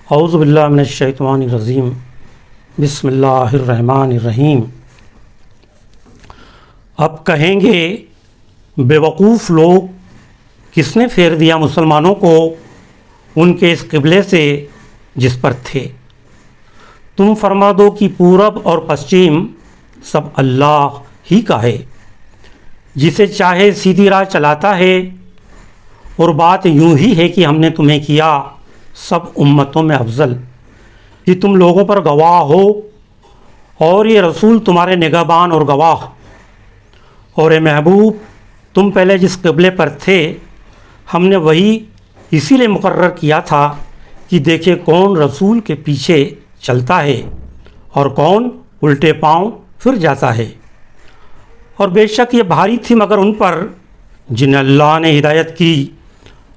اعوذ باللہ من الشیطان الرجیم بسم اللہ الرحمن الرحیم۔ اب کہیں گے بیوقوف لوگ، کس نے پھیر دیا مسلمانوں کو ان کے اس قبلے سے جس پر تھے؟ تم فرما دو کہ پورب اور پشچم سب اللہ ہی کا ہے، جسے چاہے سیدھی راہ چلاتا ہے۔ اور بات یوں ہی ہے کہ ہم نے تمہیں کیا سب امتوں میں افضل، کہ تم لوگوں پر گواہ ہو، اور یہ رسول تمہارے نگہبان اور گواہ۔ اور اے محبوب، تم پہلے جس قبلے پر تھے ہم نے وہی اسی لیے مقرر کیا تھا کہ دیکھے کون رسول کے پیچھے چلتا ہے اور کون الٹے پاؤں پھر جاتا ہے۔ اور بے شک یہ بھاری تھی مگر ان پر جنہیں اللہ نے ہدایت کی،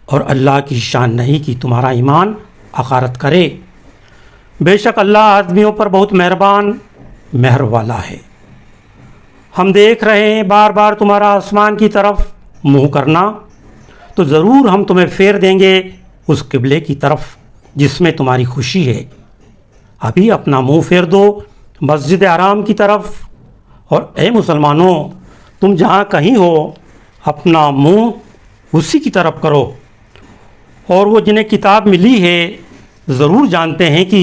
اور اللہ کی شان نہیں کہ تمہارا ایمان حقارت کرے۔ بے شک اللہ آدمیوں پر بہت مہربان مہر والا ہے۔ ہم دیکھ رہے ہیں بار بار تمہارا آسمان کی طرف منہ کرنا، تو ضرور ہم تمہیں پھیر دیں گے اس قبلے کی طرف جس میں تمہاری خوشی ہے۔ ابھی اپنا منہ پھیر دو مسجد حرام کی طرف، اور اے مسلمانوں، تم جہاں کہیں ہو اپنا منہ اسی کی طرف کرو۔ اور وہ جنہیں کتاب ملی ہے ضرور جانتے ہیں کہ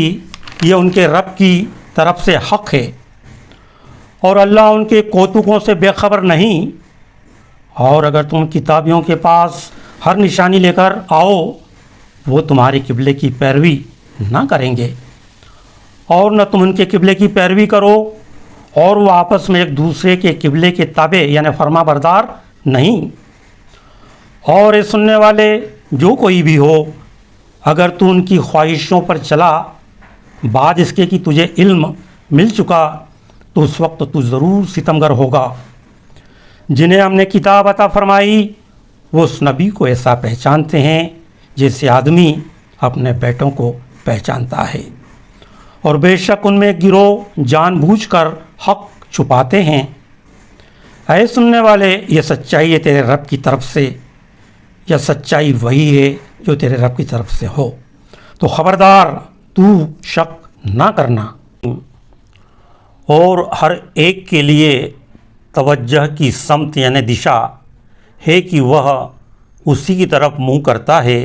یہ ان کے رب کی طرف سے حق ہے، اور اللہ ان کے کوتکوں سے بے خبر نہیں۔ اور اگر تم کتابیوں کے پاس ہر نشانی لے کر آؤ، وہ تمہارے قبلے کی پیروی نہ کریں گے، اور نہ تم ان کے قبلے کی پیروی کرو، اور وہ آپس میں ایک دوسرے کے قبلے کے تابع یعنی فرما بردار نہیں۔ اور اے سننے والے، جو کوئی بھی ہو، اگر تو ان کی خواہشوں پر چلا بعد اس کے کہ تجھے علم مل چکا، تو اس وقت تو ضرور ستمگر ہوگا۔ جنہیں ہم نے کتاب عطا فرمائی وہ اس نبی کو ایسا پہچانتے ہیں جیسے آدمی اپنے بیٹوں کو پہچانتا ہے، اور بے شک ان میں گروہ جان بوجھ کر حق چھپاتے ہیں۔ اے سننے والے، یہ سچائی ہے تیرے رب کی طرف سے، یا سچائی وہی ہے جو تیرے رب کی طرف سے ہو، تو خبردار تو شک نہ کرنا۔ اور ہر ایک کے لیے توجہ کی سمت یعنی دشا ہے کہ وہ اسی کی طرف منہ کرتا ہے،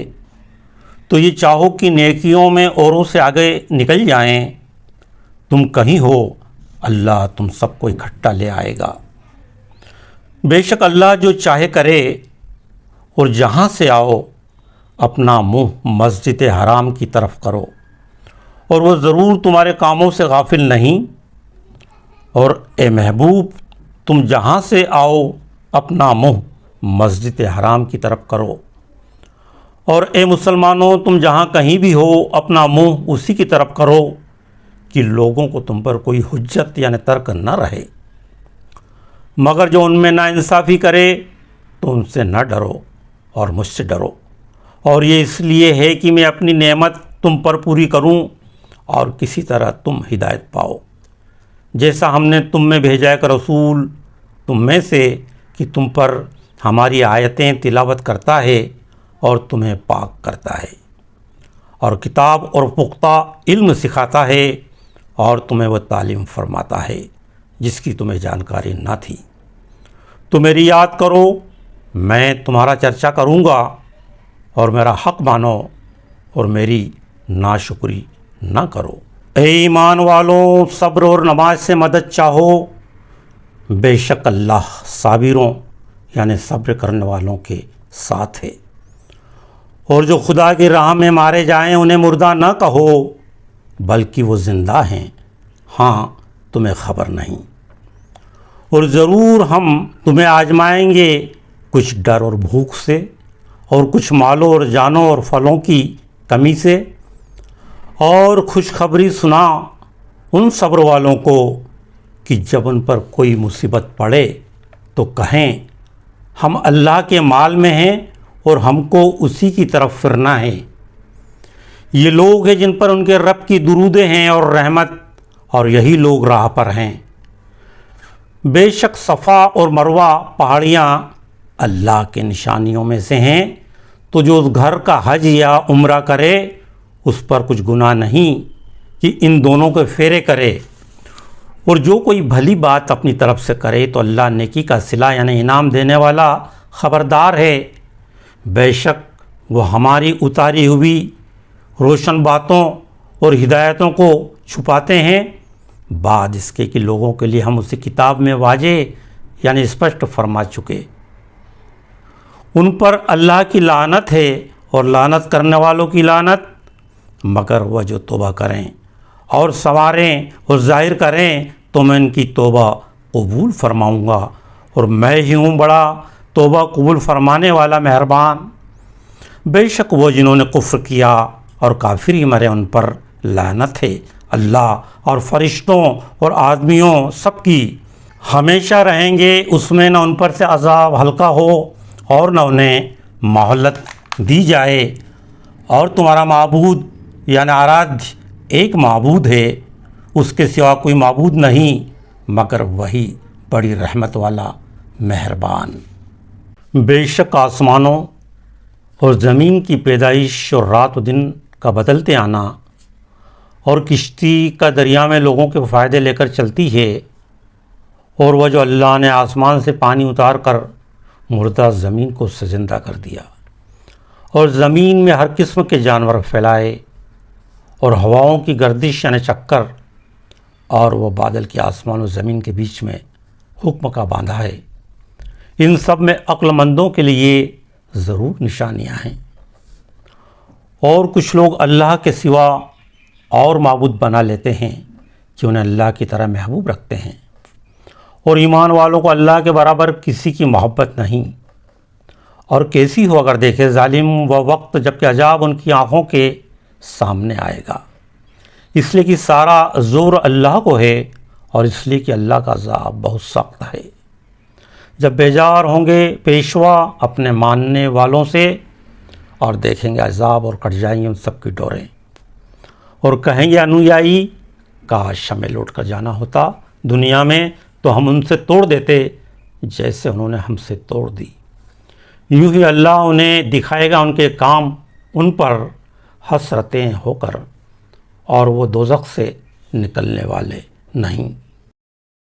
تو یہ چاہو کہ نیکیوں میں اوروں سے آگے نکل جائیں، تم کہیں ہو اللہ تم سب کو اکٹھا لے آئے گا۔ بے شک اللہ جو چاہے کرے، اور جہاں سے آؤ اپنا منہ مسجد حرام کی طرف کرو، اور وہ ضرور تمہارے کاموں سے غافل نہیں۔ اور اے محبوب، تم جہاں سے آؤ اپنا منہ مسجد حرام کی طرف کرو، اور اے مسلمانوں، تم جہاں کہیں بھی ہو اپنا منہ اسی کی طرف کرو کہ لوگوں کو تم پر کوئی حجت یعنی ترک نہ رہے۔ مگر جو ان میں ناانصافی کرے تو ان سے نہ ڈرو اور مجھ سے ڈرو، اور یہ اس لیے ہے کہ میں اپنی نعمت تم پر پوری کروں اور کسی طرح تم ہدایت پاؤ، جیسا ہم نے تم میں بھیجا ایک رسول تم میں سے کہ تم پر ہماری آیتیں تلاوت کرتا ہے اور تمہیں پاک کرتا ہے، اور کتاب اور پختہ علم سکھاتا ہے، اور تمہیں وہ تعلیم فرماتا ہے جس کی تمہیں جانکاری نہ تھی۔ تو میری یاد کرو، میں تمہارا چرچا کروں گا، اور میرا حق مانو اور میری ناشکری نہ کرو۔ اے ایمان والوں، صبر اور نماز سے مدد چاہو، بے شک اللہ صابروں یعنی صبر کرنے والوں کے ساتھ ہے۔ اور جو خدا کی راہ میں مارے جائیں انہیں مردہ نہ کہو، بلکہ وہ زندہ ہیں، ہاں تمہیں خبر نہیں۔ اور ضرور ہم تمہیں آزمائیں گے، کچھ ڈر اور بھوک سے، اور کچھ مالوں اور جانوں اور پھلوں کی کمی سے، اور خوشخبری سنا ان صبر والوں کو کہ جب ان پر کوئی مصیبت پڑے تو کہیں ہم اللہ کے مال میں ہیں اور ہم کو اسی کی طرف پھرنا ہے۔ یہ لوگ ہیں جن پر ان کے رب کی درودیں ہیں اور رحمت، اور یہی لوگ راہ پر ہیں۔ بے شک صفا اور مروہ پہاڑیاں اللہ کے نشانیوں میں سے ہیں، تو جو اس گھر کا حج یا عمرہ کرے اس پر کچھ گناہ نہیں کہ ان دونوں کے پھیرے کرے، اور جو کوئی بھلی بات اپنی طرف سے کرے تو اللہ نیکی کا صلہ یعنی انعام دینے والا خبردار ہے۔ بے شک وہ ہماری اتاری ہوئی روشن باتوں اور ہدایتوں کو چھپاتے ہیں، بعد اس کے کہ لوگوں کے لیے ہم اسے کتاب میں واضح یعنی اسپشٹ فرما چکے۔ ان پر اللہ کی لعنت ہے اور لعنت کرنے والوں کی لعنت، مگر وہ جو توبہ کریں اور سنواریں اور ظاہر کریں تو میں ان کی توبہ قبول فرماؤں گا، اور میں ہی ہوں بڑا توبہ قبول فرمانے والا مہربان۔ بے شک وہ جنہوں نے کفر کیا اور کافر ہی مرے ان پر لعنت ہے اللہ اور فرشتوں اور آدمیوں سب کی، ہمیشہ رہیں گے اس میں، نہ ان پر سے عذاب ہلکا ہو اور نہ انہیں مہلت دی جائے۔ اور تمہارا معبود یعنی آرادھیہ ایک معبود ہے، اس کے سوا کوئی معبود نہیں مگر وہی بڑی رحمت والا مہربان۔ بے شک آسمانوں اور زمین کی پیدائش اور رات و دن کا بدلتے آنا اور کشتی کا دریا میں لوگوں کے فائدے لے کر چلتی ہے، اور وہ جو اللہ نے آسمان سے پانی اتار کر مردہ زمین کو زندہ کر دیا اور زمین میں ہر قسم کے جانور پھیلائے، اور ہواؤں کی گردش یعنی چکر، اور وہ بادل کے آسمان و زمین کے بیچ میں حکم کا باندھا ہے، ان سب میں عقل مندوں کے لیے ضرور نشانیاں ہیں۔ اور کچھ لوگ اللہ کے سوا اور معبود بنا لیتے ہیں کہ انہیں اللہ کی طرح محبوب رکھتے ہیں، اور ایمان والوں کو اللہ کے برابر کسی کی محبت نہیں۔ اور کیسی ہو اگر دیکھے ظالم وہ وقت جب کہ عذاب ان کی آنکھوں کے سامنے آئے گا، اس لیے کہ سارا زور اللہ کو ہے، اور اس لیے کہ اللہ کا عذاب بہت سخت ہے۔ جب بیزار ہوں گے پیشوا اپنے ماننے والوں سے، اور دیکھیں گے عذاب اور کٹ جائیں گے ان سب کی ڈوریں، اور کہیں گے انویائی کاش ہمیں لوٹ کر جانا ہوتا دنیا میں تو ہم ان سے توڑ دیتے جیسے انہوں نے ہم سے توڑ دی۔ یوں ہی اللہ انہیں دکھائے گا ان کے کام ان پر حسرتیں ہو کر، اور وہ دوزخ سے نکلنے والے نہیں۔